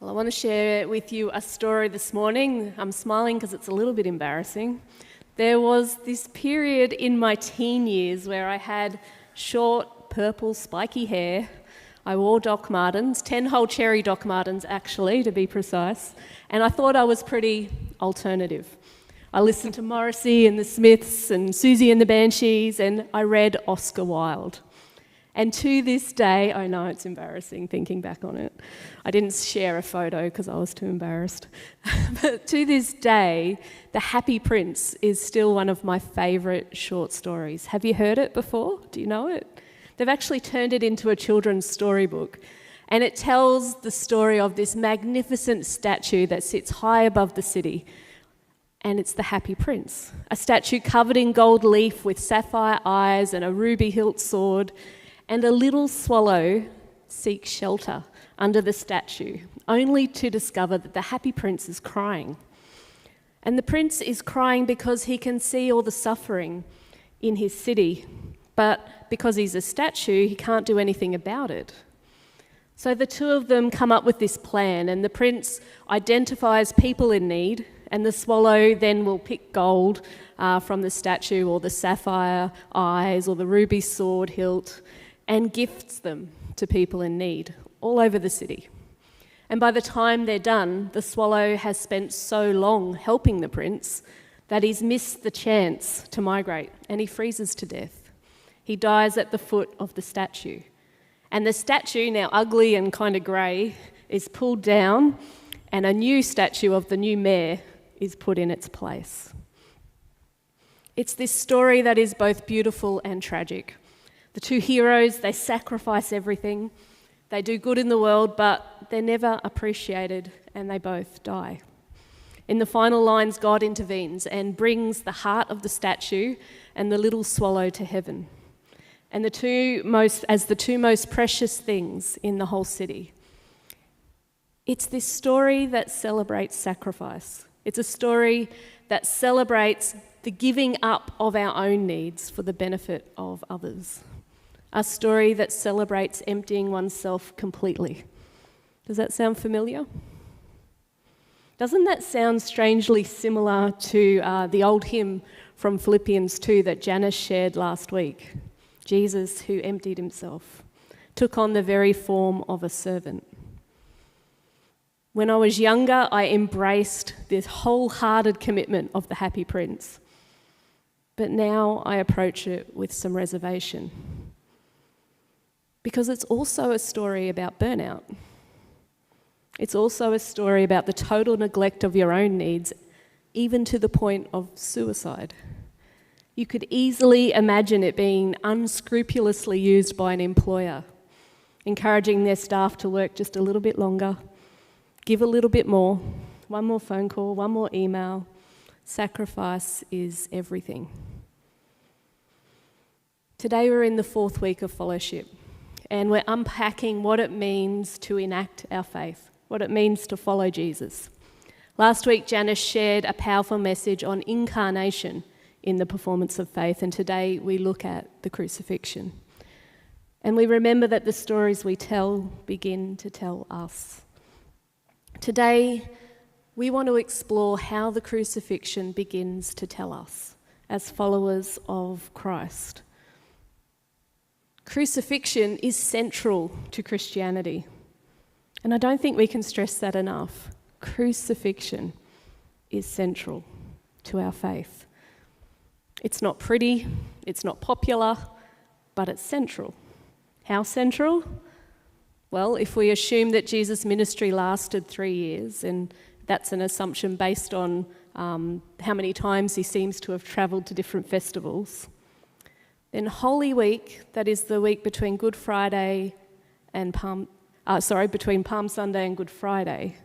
Well, I want to share with you a story this morning. I'm smiling because it's a little bit embarrassing. There was this period in my teen years where I had short, purple, spiky hair. I wore Doc Martens, 10-hole cherry Doc Martens actually, to be precise, and I thought I was pretty alternative. I listened to Morrissey and the Smiths and Susie and the Banshees, and I read Oscar Wilde. And to this day, I know it's embarrassing thinking back on it. I didn't share a photo because I was too embarrassed. But to this day, The Happy Prince is still one of my favourite short stories. Have you heard it before? Do you know it? They've actually turned it into a children's storybook. And it tells the story of this magnificent statue that sits high above the city. And it's the Happy Prince, a statue covered in gold leaf with sapphire eyes and a ruby hilt sword. And a little swallow seeks shelter under the statue, only to discover that the Happy Prince is crying. And the prince is crying because he can see all the suffering in his city, but because he's a statue, he can't do anything about it. So the two of them come up with this plan, and the prince identifies people in need, and the swallow then will pick gold from the statue, or the sapphire eyes, or the ruby sword hilt, and gifts them to people in need all over the city. And by the time they're done, the swallow has spent so long helping the prince that he's missed the chance to migrate, and he freezes to death. He dies at the foot of the statue. And the statue, now ugly and kind of grey, is pulled down, and a new statue of the new mayor is put in its place. It's this story that is both beautiful and tragic. The two heroes, they sacrifice everything. They do good in the world, but they're never appreciated, and they both die. In the final lines, God intervenes and brings the heart of the statue and the little swallow to heaven, and the two most precious things in the whole city. It's this story that celebrates sacrifice. It's a story that celebrates the giving up of our own needs for the benefit of others. A story that celebrates emptying oneself completely. Does that sound familiar? Doesn't that sound strangely similar to the old hymn from Philippians 2 that Janice shared last week? Jesus, who emptied himself, took on the very form of a servant. When I was younger, I embraced this wholehearted commitment of the Happy Prince. But now I approach it with some reservation. Because it's also a story about burnout. It's also a story about the total neglect of your own needs, even to the point of suicide. You could easily imagine it being unscrupulously used by an employer, encouraging their staff to work just a little bit longer, give a little bit more, one more phone call, one more email. Sacrifice is everything. Today we're in the 4th week of Followship, and we're unpacking what it means to enact our faith, what it means to follow Jesus. Last week, Janice shared a powerful message on incarnation in the performance of faith, and today we look at the crucifixion. And we remember that the stories we tell begin to tell us. Today, we want to explore how the crucifixion begins to tell us as followers of Christ. Crucifixion is central to Christianity. And I don't think we can stress that enough. Crucifixion is central to our faith. It's not pretty, it's not popular, but it's central. How central? Well, if we assume that Jesus' ministry lasted 3 years, and that's an assumption based on how many times he seems to have travelled to different festivals, then Holy Week, that is the week between Good Friday and between Palm Sunday and Good Friday,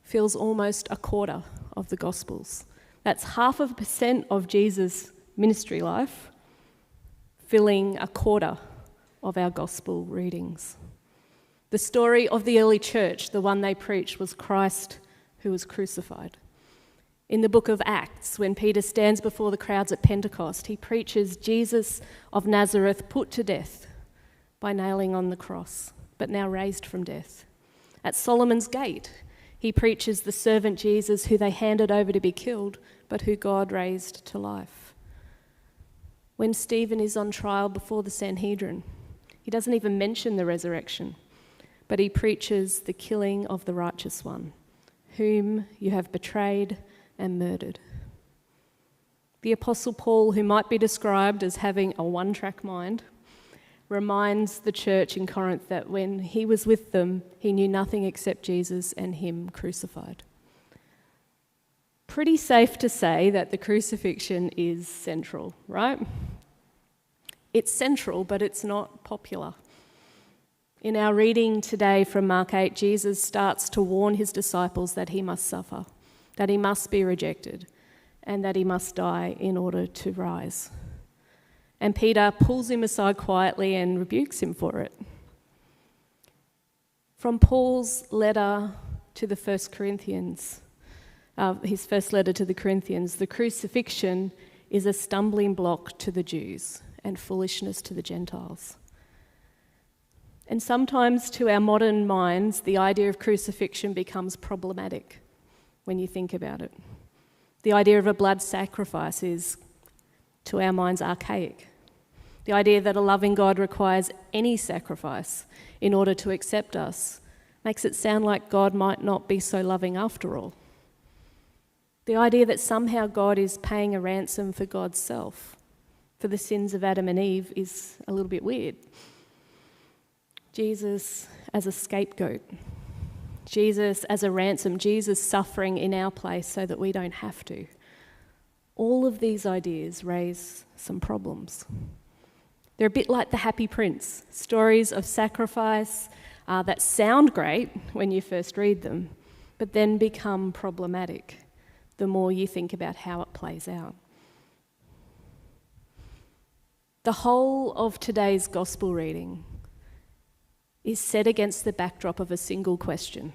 fills almost a quarter of the Gospels. That's 0.5% of Jesus' ministry life, filling a quarter of our Gospel readings. The story of the early church, the one they preached, was Christ who was crucified. In the book of Acts, when Peter stands before the crowds at Pentecost, he preaches Jesus of Nazareth put to death by nailing on the cross, but now raised from death. At Solomon's Gate, he preaches the servant Jesus who they handed over to be killed, but who God raised to life. When Stephen is on trial before the Sanhedrin, he doesn't even mention the resurrection, but he preaches the killing of the righteous one, whom you have betrayed and murdered. The Apostle Paul, who might be described as having a one-track mind, reminds the church in Corinth that when he was with them, he knew nothing except Jesus and him crucified. Pretty safe to say that the crucifixion is central, right? It's central, but it's not popular. In our reading today from Mark 8, Jesus starts to warn his disciples that he must suffer, that he must be rejected, and that he must die in order to rise. And Peter pulls him aside quietly and rebukes him for it. From Paul's letter to the First Corinthians, his first letter to the Corinthians, the crucifixion is a stumbling block to the Jews and foolishness to the Gentiles. And sometimes to our modern minds, the idea of crucifixion becomes problematic when you think about it. The idea of a blood sacrifice is, to our minds, archaic. The idea that a loving God requires any sacrifice in order to accept us makes it sound like God might not be so loving after all. The idea that somehow God is paying a ransom for God's self, for the sins of Adam and Eve, is a little bit weird. Jesus as a scapegoat, Jesus as a ransom, Jesus suffering in our place so that we don't have to. All of these ideas raise some problems. They're a bit like the Happy Prince, stories of sacrifice that sound great when you first read them, but then become problematic the more you think about how it plays out. The whole of today's gospel reading is set against the backdrop of a single question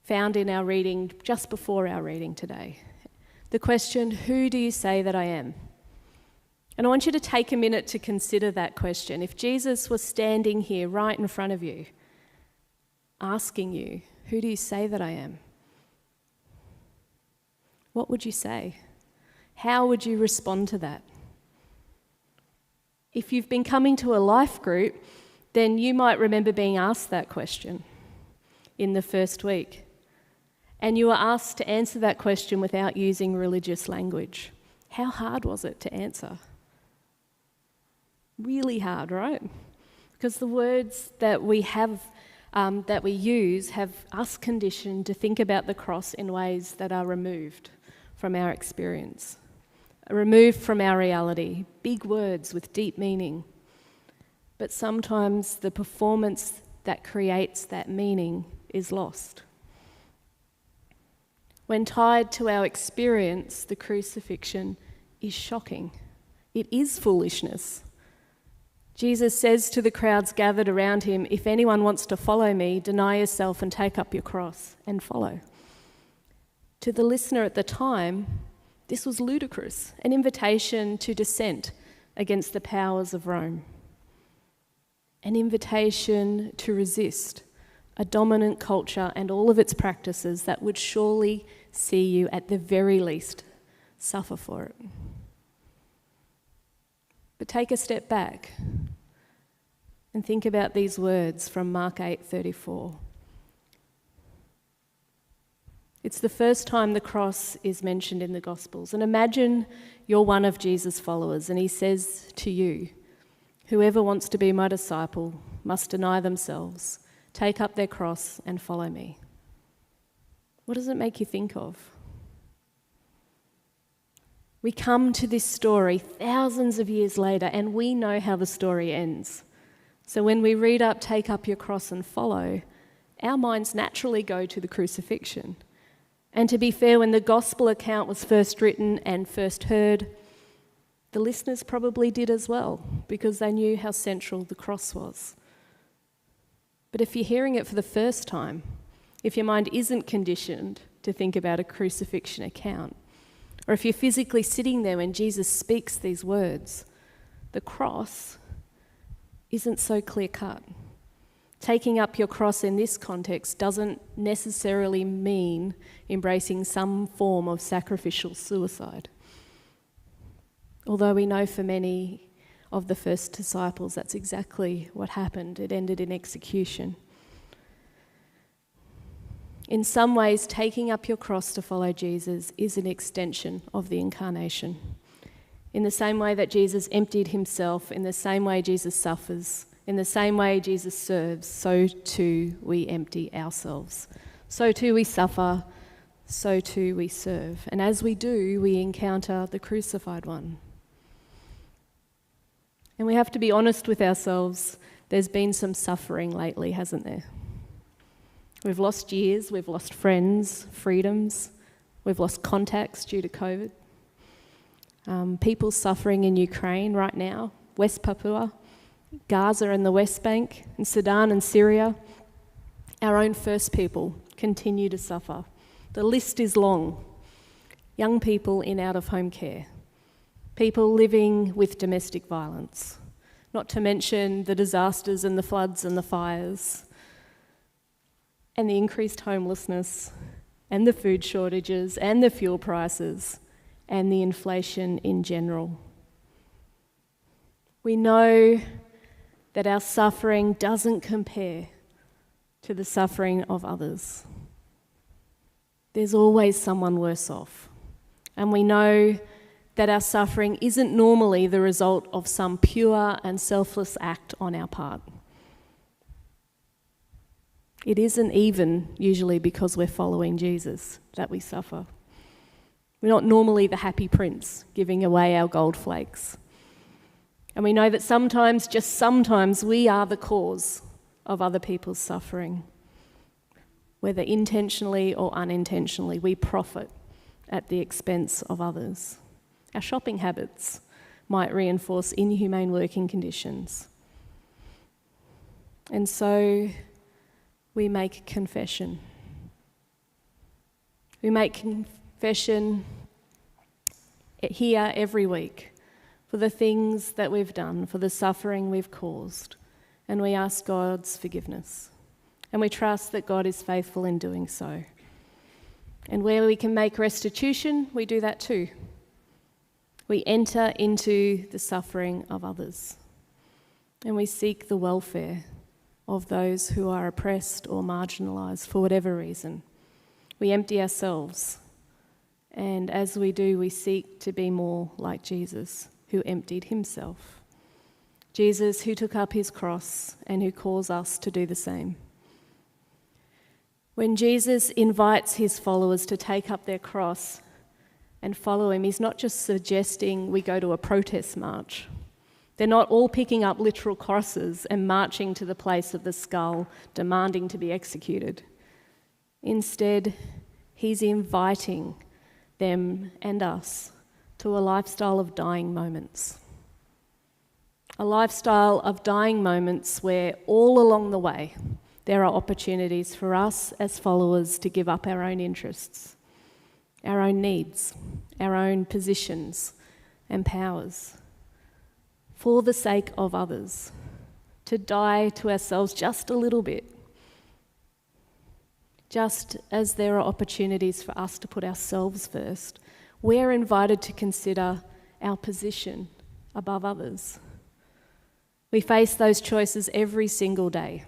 found in our reading just before our reading today. The question, who do you say that I am? And I want you to take a minute to consider that question. If Jesus was standing here right in front of you, asking you, who do you say that I am? What would you say? How would you respond to that? If you've been coming to a life group, then you might remember being asked that question in the first week. And you were asked to answer that question without using religious language. How hard was it to answer? Really hard, right? Because the words that we have, that we use, have us conditioned to think about the cross in ways that are removed from our experience, removed from our reality. Big words with deep meaning. But sometimes the performance that creates that meaning is lost. When tied to our experience, the crucifixion is shocking. It is foolishness. Jesus says to the crowds gathered around him, if anyone wants to follow me, deny yourself and take up your cross and follow. To the listener at the time, this was ludicrous, an invitation to dissent against the powers of Rome, an invitation to resist a dominant culture and all of its practices that would surely see you, at the very least, suffer for it. But take a step back and think about these words from Mark 8:34. It's the first time the cross is mentioned in the Gospels. And imagine you're one of Jesus' followers and he says to you, whoever wants to be my disciple must deny themselves, take up their cross and follow me. What does it make you think of? We come to this story thousands of years later and we know how the story ends. So when we read up, take up your cross and follow, our minds naturally go to the crucifixion. And to be fair, when the gospel account was first written and first heard, the listeners probably did as well, because they knew how central the cross was. But if you're hearing it for the first time, if your mind isn't conditioned to think about a crucifixion account, or if you're physically sitting there when Jesus speaks these words, the cross isn't so clear-cut. Taking up your cross in this context doesn't necessarily mean embracing some form of sacrificial suicide. Although we know for many of the first disciples that's exactly what happened. It ended in execution. In some ways, taking up your cross to follow Jesus is an extension of the incarnation. In the same way that Jesus emptied himself, in the same way Jesus suffers, in the same way Jesus serves, so too we empty ourselves. So too we suffer, so too we serve. And as we do, we encounter the crucified one. And we have to be honest with ourselves. There's been some suffering lately, hasn't there? We've lost years, we've lost friends, freedoms, we've lost contacts due to COVID. People suffering in Ukraine right now, West Papua, Gaza and the West Bank, and Sudan and Syria. Our own first people continue to suffer. The list is long. Young people in out-of-home care. People living with domestic violence. Not to mention the disasters and the floods and the fires. And the increased homelessness, and the food shortages, and the fuel prices, and the inflation in general. We know that our suffering doesn't compare to the suffering of others. There's always someone worse off. And we know that our suffering isn't normally the result of some pure and selfless act on our part. It isn't even usually because we're following Jesus that we suffer. We're not normally the happy prince giving away our gold flakes. And we know that sometimes, just sometimes, we are the cause of other people's suffering. Whether intentionally or unintentionally, we profit at the expense of others. Our shopping habits might reinforce inhumane working conditions. And so we make confession. We make confession here every week for the things that we've done, for the suffering we've caused, and we ask God's forgiveness. And we trust that God is faithful in doing so. And where we can make restitution, we do that too. We enter into the suffering of others, and we seek the welfare of those who are oppressed or marginalised for whatever reason. We empty ourselves, and as we do, we seek to be more like Jesus, who emptied himself. Jesus, who took up his cross and who calls us to do the same. When Jesus invites his followers to take up their cross and follow him, he's not just suggesting we go to a protest march. They're not all picking up literal crosses and marching to the place of the skull, demanding to be executed. Instead, he's inviting them and us to a lifestyle of dying moments. A lifestyle of dying moments where all along the way there are opportunities for us as followers to give up our own interests, our own needs, our own positions and powers for the sake of others, to die to ourselves just a little bit. Just as there are opportunities for us to put ourselves first, we're invited to consider our position above others. We face those choices every single day,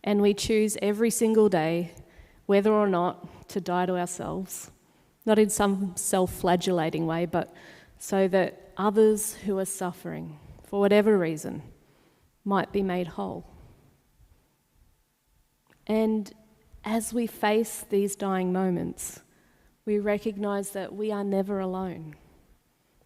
and we choose every single day whether or not to die to ourselves, not in some self-flagellating way, but so that others who are suffering, for whatever reason, might be made whole. And as we face these dying moments, we recognise that we are never alone,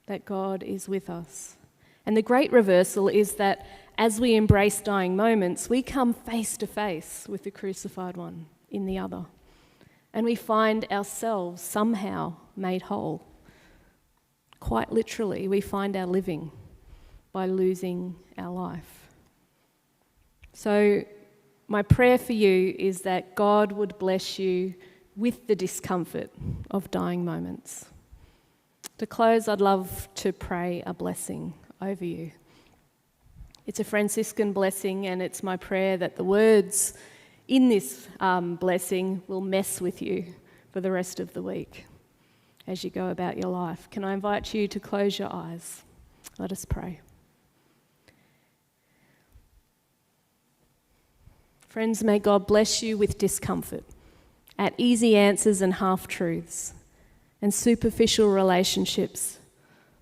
that God is with us. And the great reversal is that as we embrace dying moments, we come face to face with the crucified one in the other. And we find ourselves somehow made whole. Quite literally, we find our living by losing our life. So my prayer for you is that God would bless you with the discomfort of dying moments. To close, I'd love to pray a blessing over you. It's a Franciscan blessing, and it's my prayer that the words in this blessing will mess with you for the rest of the week as you go about your life. Can I invite you to close your eyes? Let us pray. Friends, may God bless you with discomfort at easy answers and half-truths and superficial relationships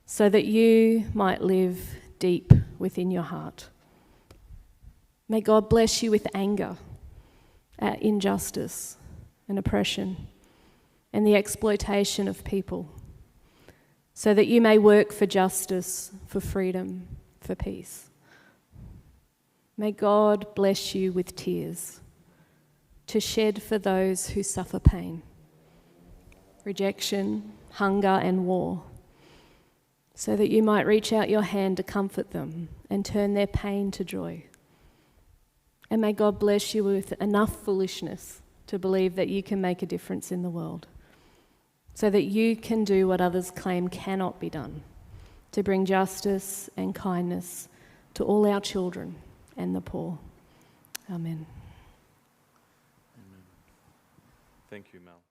so that you might live deep within your heart. May God bless you with anger at injustice and oppression and the exploitation of people so that you may work for justice, for freedom, for peace. May God bless you with tears to shed for those who suffer pain, rejection, hunger, and war, so that you might reach out your hand to comfort them and turn their pain to joy. And may God bless you with enough foolishness to believe that you can make a difference in the world, so that you can do what others claim cannot be done, to bring justice and kindness to all our children and the poor. Amen. Amen. Thank you, Mel.